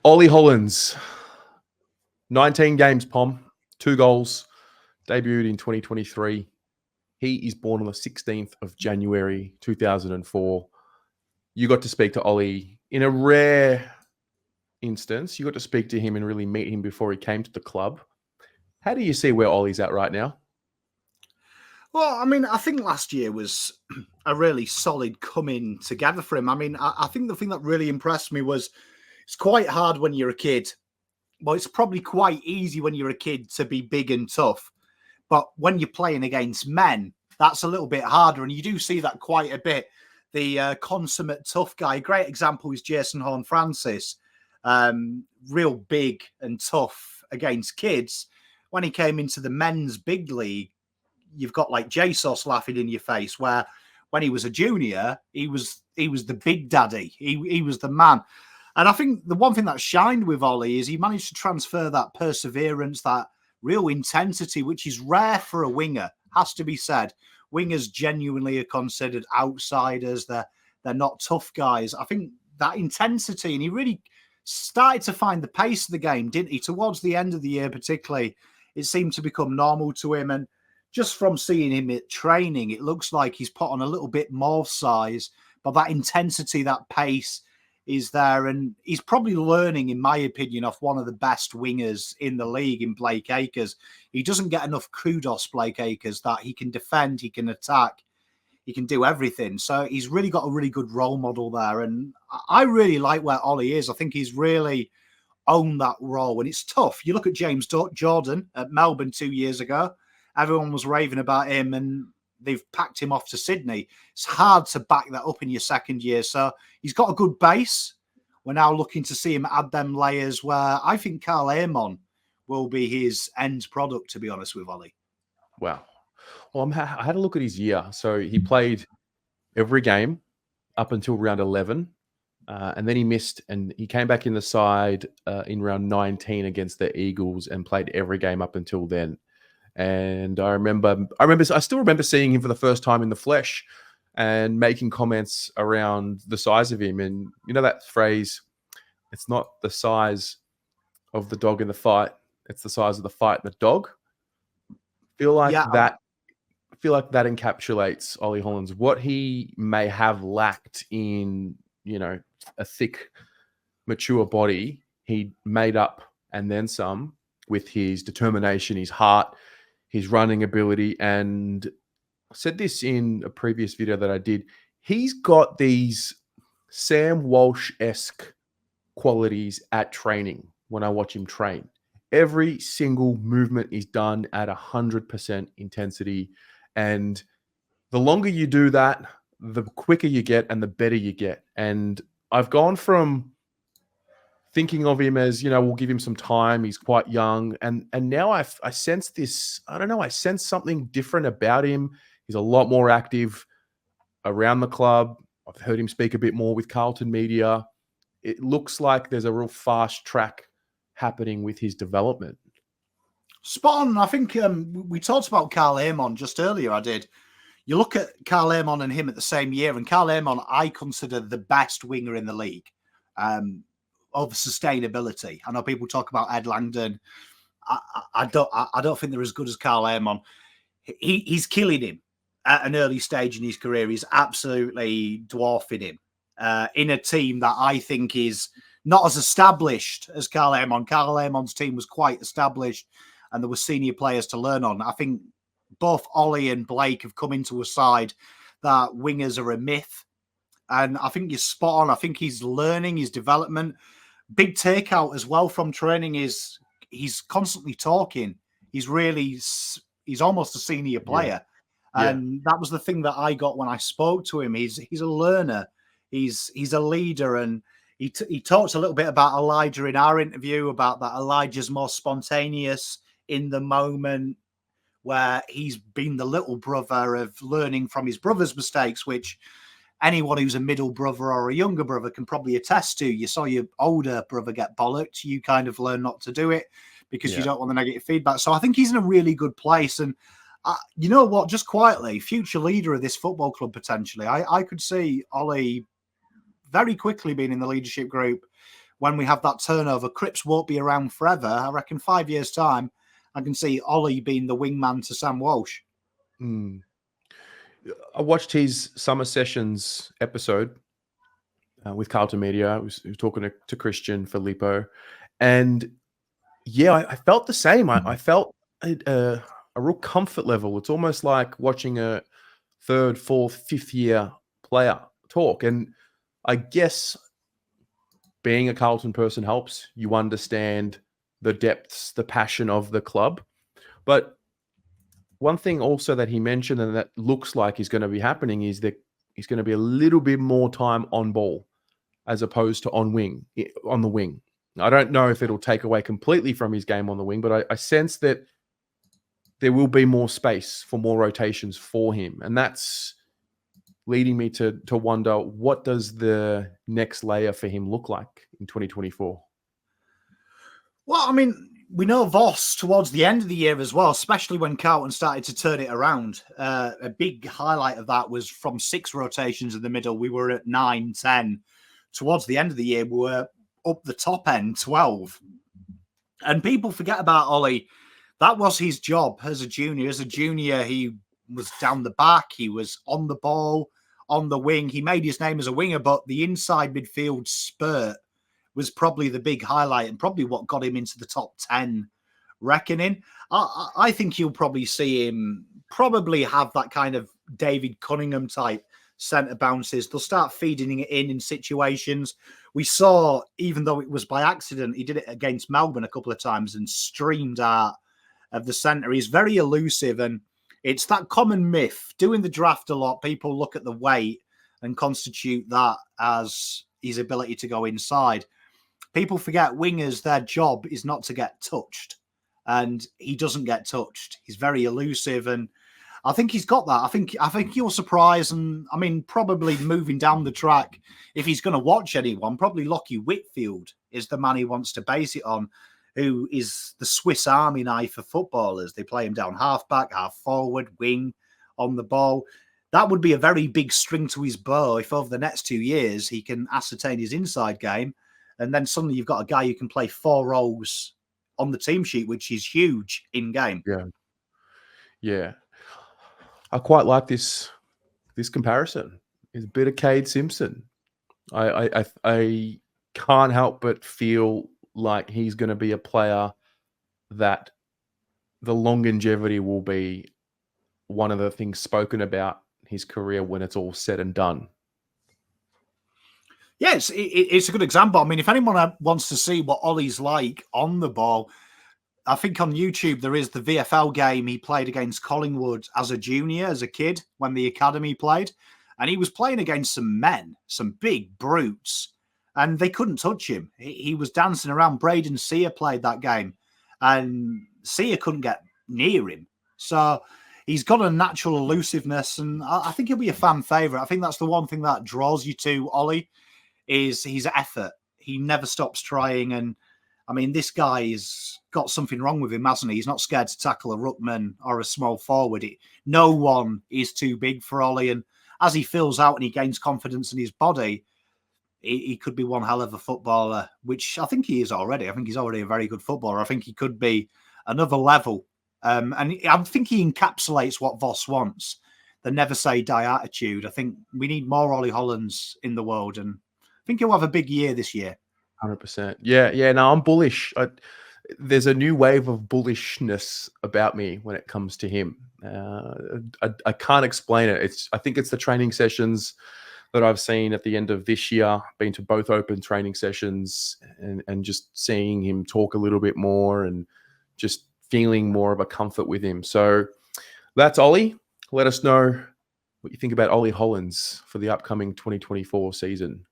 Ollie Hollands, 19 games, Pom, 2 goals, debuted in 2023. He is born on the 16th of January, 2004. You got to speak to Ollie in a rare instance. You got to speak to him and really meet him before he came to the club. How do you see where Ollie's at right now? Well, I mean, I think last year was a really solid coming together for him. I mean, I think the thing that really impressed me was it's quite hard when you're a kid. Well, it's probably quite easy when you're a kid to be big and tough. But when you're playing against men, that's a little bit harder. And you do see that quite a bit. The consummate tough guy, a great example is Jason Horne-Francis. Real big and tough against kids. When he came into the men's big league, you've got like Jesus laughing in your face, where when he was a junior, he was the big daddy. He was the man. And I think the one thing that shined with Ollie is he managed to transfer that perseverance, that real intensity, which is rare for a winger, has to be said. Wingers genuinely are considered outsiders. They're not tough guys. I think that intensity, and he really started to find the pace of the game, didn't he? Towards the end of the year, particularly, it seemed to become normal to him. And just from seeing him at training, it looks like he's put on a little bit more size, but that intensity, that pace is there. And he's probably learning, in my opinion, off one of the best wingers in the league in Blake Acres. He doesn't get enough kudos, Blake Acres, that he can defend, he can attack, he can do everything. So he's really got a really good role model there. And I really like where Ollie is. I think he's really owned that role. And it's tough. You look at James Jordan at Melbourne 2 years ago. Everyone was raving about him and they've packed him off to Sydney. It's hard to back that up in your second year. So he's got a good base. We're now looking to see him add them layers where I think Carl Amon will be his end product, to be honest with Ollie. Wow. Well, I had a look at his year. So he played every game up until round 11. And then he missed and he came back in the side in round 19 against the Eagles and played every game up until then. And I still remember seeing him for the first time in the flesh and making comments around the size of him. And you know that phrase, it's not the size of the dog in the fight, it's the size of the fight in the dog. Feel like that encapsulates Ollie Hollands. What he may have lacked in, a thick, mature body, he made up and then some with his determination, his heart, his running ability. And I said this in a previous video that I did. He's got these Sam Walsh-esque qualities at training when I watch him train. Every single movement is done at 100% intensity. And the longer you do that, the quicker you get and the better you get. And I've gone from thinking of him as, we'll give him some time. He's quite young. And now I sense this, I don't know, I sense something different about him. He's a lot more active around the club. I've heard him speak a bit more with Carlton media. It looks like there's a real fast track happening with his development. Spot on. I think we talked about Carl Amon just earlier. I did. You look at Carl Amon and him at the same year, and Carl Amon I consider the best winger in the league. Of sustainability. I know people talk about Ed Langdon. I don't think they're as good as Carl Amon. He's killing him at an early stage in his career. He's absolutely dwarfing him in a team that I think is not as established as Carl Amon. Carl Amon's team was quite established and there were senior players to learn on. I think both Ollie and Blake have come into a side that wingers are a myth. And I think you're spot on. I think he's learning his development. Big takeout as well from training is he's constantly talking. He's almost a senior player. Yeah. And that was the thing that I got when I spoke to him. He's a learner. He's a leader. And he talks a little bit about Elijah in our interview, about that Elijah's more spontaneous in the moment, where he's been the little brother of learning from his brother's mistakes, which anyone who's a middle brother or a younger brother can probably attest to. You saw your older brother get bollocked. You kind of learn not to do it because you don't want the negative feedback. So I think he's in a really good place. And you know what? Just quietly, future leader of this football club, potentially. I could see Ollie very quickly being in the leadership group when we have that turnover. Cripps won't be around forever. I reckon 5 years' time, I can see Ollie being the wingman to Sam Walsh. Mm. I watched his Summer Sessions episode with Carlton Media. I was talking to Christian, Filippo, and yeah, I felt the same. I felt a real comfort level. It's almost like watching a third, fourth, fifth year player talk. And I guess being a Carlton person helps. You understand the depths, the passion of the club. But one thing also that he mentioned and that looks like is going to be happening is that he's going to be a little bit more time on ball as opposed to on the wing. I don't know if it'll take away completely from his game on the wing, but I sense that there will be more space for more rotations for him. And that's leading me to wonder, what does the next layer for him look like in 2024? Well, I mean, we know Voss towards the end of the year as well, especially when Carlton started to turn it around. A big highlight of that was from 6 rotations in the middle, we were at 9, 10. Towards the end of the year, we were up the top end, 12. And people forget about Ollie. That was his job as a junior. As a junior, he was down the back. He was on the ball, on the wing. He made his name as a winger, but the inside midfield spurt was probably the big highlight and probably what got him into the top 10 reckoning. I think you'll probably see him probably have that kind of David Cunningham type centre bounces. They'll start feeding it in situations. We saw, even though it was by accident, he did it against Melbourne a couple of times and streamed out of the centre. He's very elusive, and it's that common myth. Doing the draft a lot, people look at the weight and constitute that as his ability to go inside. People forget wingers, their job is not to get touched, and he doesn't get touched. He's very elusive, and I think he's got that. I think you'll surprise, and I mean, probably moving down the track, if he's going to watch anyone, probably Lockie Whitfield is the man he wants to base it on, who is the Swiss Army knife for footballers. They play him down half back, half forward, wing, on the ball. That would be a very big string to his bow if over the next 2 years he can ascertain his inside game, and then suddenly you've got a guy who can play 4 roles on the team sheet, which is huge in game. Yeah. I quite like this comparison. It's a bit of Cade Simpson. I can't help but feel like he's going to be a player that the longevity will be one of the things spoken about his career when it's all said and done. Yes, it's a good example. I mean, if anyone wants to see what Ollie's like on the ball, I think on YouTube there is the VFL game he played against Collingwood as a junior, as a kid, when the academy played. And he was playing against some men, some big brutes, and they couldn't touch him. He was dancing around. Braden Sear played that game, and Sear couldn't get near him. So he's got a natural elusiveness, and I think he'll be a fan favourite. I think that's the one thing that draws you to Ollie, is his effort. He never stops trying, and I mean, this guy has got something wrong with him, hasn't he? He's not scared to tackle a ruckman or a small forward. No one is too big for Ollie, and as he fills out and he gains confidence in his body, he could be one hell of a footballer, which I think he is already. I think he's already a very good footballer. I think he could be another level. And I think he encapsulates what Voss wants, the never say die attitude. I think we need more Ollie Hollands in the world, and I think he'll have a big year this year. 100%. Yeah. No, I'm bullish. There's a new wave of bullishness about me when it comes to him. I can't explain it. I think it's the training sessions that I've seen at the end of this year, been to both open training sessions, and just seeing him talk a little bit more and just feeling more of a comfort with him. So that's Ollie. Let us know what you think about Ollie Hollands for the upcoming 2024 season.